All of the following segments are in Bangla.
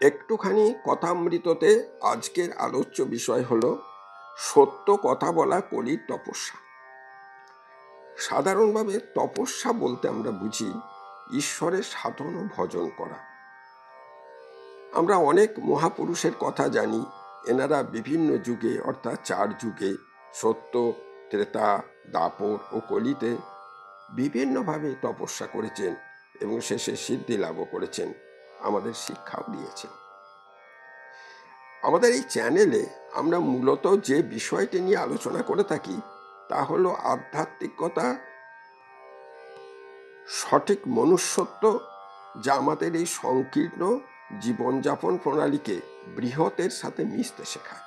একটুখানি কথামৃততে আজকের আলোচ্য বিষয় হলো সত্য কথা বলা কলির তপস্যা। সাধারণভাবে তপস্যা বলতে আমরা বুঝি ঈশ্বরের সাধন ও ভজন করা। আমরা অনেক মহাপুরুষের কথা জানি, এনারা বিভিন্ন যুগে অর্থাৎ 4 যুগে সত্য, ত্রেতা, দাপর ও কলিতে বিভিন্নভাবে তপস্যা করেছেন এবং শেষে সিদ্ধি লাভও করেছেন, আমাদের শিক্ষাও দিয়েছেন। আমাদের এই চ্যানেলে আমরা মূলত যে বিষয়টি নিয়ে আলোচনা করে থাকি তা হলো আধ্যাত্মিকতা, সঠিক মনুষ্যত্ব, যা আমাদের এই সংকীর্ণ জীবনযাপন প্রণালীকে বৃহতের সাথে মিশতে শেখায়।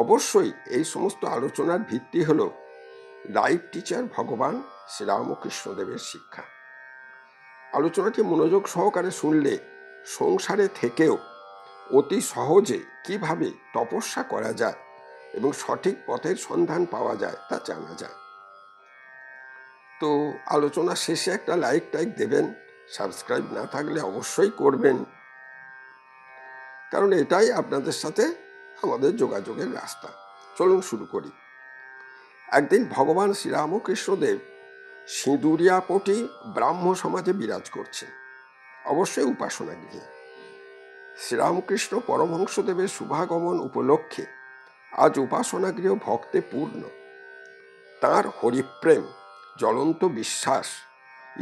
অবশ্যই এই সমস্ত আলোচনার ভিত্তি হল লাইফ টিচার ভগবান শ্রীরামকৃষ্ণদেবের শিক্ষা। আলোচনাটি মনোযোগ সহকারে শুনলে সংসারে থেকেও অতি সহজে কিভাবে তপস্যা করা যায় এবং সঠিক পথের সন্ধান পাওয়া যায় তা জানা যায়। তো আলোচনা শেষে একটা লাইক দেবেন, সাবস্ক্রাইব না থাকলে অবশ্যই করবেন, কারণ এটাই আপনাদের সাথে আমাদের যোগাযোগের রাস্তা। চলুন শুরু করি। একদিন ভগবান শ্রীরামকৃষ্ণদেব সিঁদুরিয়াপটি ব্রাহ্ম সমাজে বিরাজ করছেন, অবশ্যই উপাসনা গৃহে। শ্রীরামকৃষ্ণ পরমহংসদেবের শুভাগমন উপলক্ষে আজ উপাসনা গৃহ ভক্তে পূর্ণ। তাঁর হরিপ্রেম, জ্বলন্ত বিশ্বাস,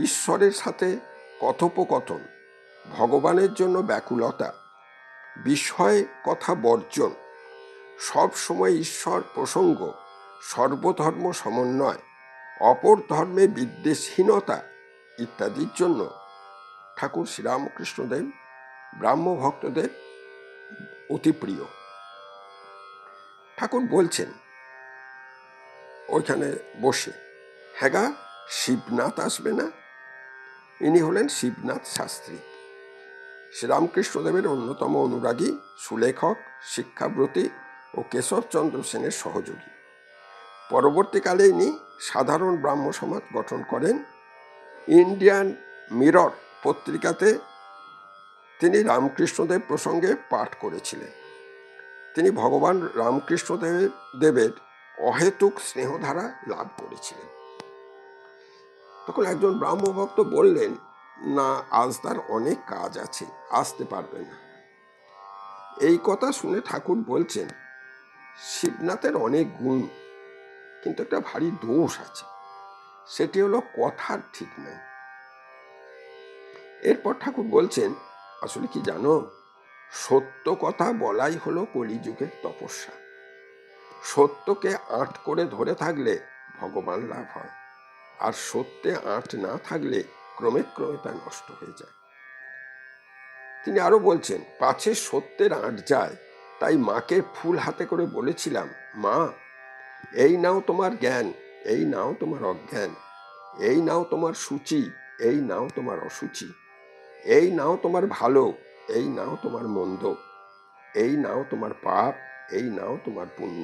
ঈশ্বরের সাথে কথোপকথন, ভগবানের জন্য ব্যাকুলতা, বিষয় কথা বর্জন, সব সময় ঈশ্বর প্রসঙ্গ, সর্বধর্ম সমন্বয়, অপর ধর্মে বিদ্বেষহীনতা ইত্যাদির জন্য ঠাকুর শ্রীরামকৃষ্ণদেব ব্রাহ্ম ভক্তদের অতি প্রিয়। ঠাকুর বলছেন ওইখানে বসে, হ্যাঁ শিবনাথ আসবে না? ইনি হলেন শিবনাথ শাস্ত্রী, শ্রীরামকৃষ্ণদেবের অন্যতম অনুরাগী, সুলেখক, শিক্ষাব্রতী ও কেশবচন্দ্র সেনের সহযোগী। পরবর্তীকালে ইনি সাধারণ ব্রাহ্ম সমাজ গঠন করেন। ইন্ডিয়ান মিরর পত্রিকাতে তিনি রামকৃষ্ণদেব প্রসঙ্গে পাঠ করেছিলেন। তিনি ভগবান রামকৃষ্ণদেবের অহেতুক স্নেহধারা লাভ করেছিলেন। তখন একজন ব্রাহ্মভক্ত বললেন, না, আজ তার অনেক কাজ আছে, আসতে পারবে না। এই কথা শুনে ঠাকুর বলছেন, শিবনাথের অনেক গুণ, কিন্তু একটা ভারী দোষ আছে, সেটি হলো কথার ঠিক নেই। এরপর ঠাকুর বলছেন, আসলে কি জানো, সত্য কথা বলাই হলো কলিযুগের তপস্যা। সত্যকে আঁট করে ধরে থাকলে ভগবান লাভ হয়, আর সত্যে আঁট না থাকলে ক্রমে ক্রমে তা নষ্ট হয়ে যায়। তিনি আরো বলছেন, পাছে সত্যের আঁট যায়, তাই মাকে ফুল হাতে করে বলেছিলাম, মা, এই নাও তোমার জ্ঞান, এই নাও তোমার অজ্ঞান, এই নাও তোমার সূচি, এই নাও তোমার অসুচি, এই নাও তোমার ভালো, এই নাও তোমার মন্দ, এই নাও তোমার পাপ, এই নাও তোমার পুণ্য।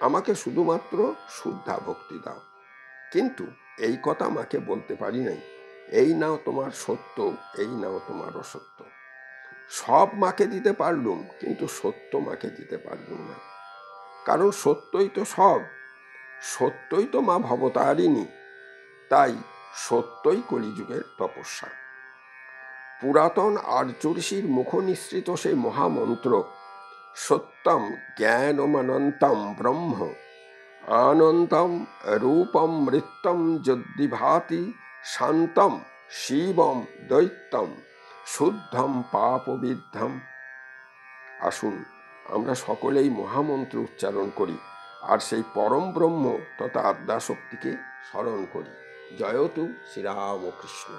আমাকে শুধুমাত্র শুদ্ধা ভক্তি দাও। কিন্তু এই কথা মাকে বলতে পারি নাই, এই নাও তোমার সত্য, এই নাও তোমার অসত্য। সব মাকে দিতে পারলুম, কিন্তু সত্য মাকে দিতে পারলুম না, কারণ সত্যই তো সব, সত্যই তো মা ভবতারিণী। তাই সত্যই কলিযুগের তপস্যা। পুরাতন আর্য ঋষির মুখ নিঃসৃত সেই মহামন্ত্র, সত্যম জ্ঞানমনন্তম ব্রহ্ম আনন্দম রূপম মৃত্যম যদ্দিভাতি শান্তম শিবম দৈত্যম শুদ্ধম পাপবিদ্ধম। আসুন আমরা সকলেই মহামন্ত্র উচ্চারণ করি আর সেই পরম ব্রহ্ম তথা আদ্যাশক্তিকে স্মরণ করি। জয়তু শ্রীরামকৃষ্ণ।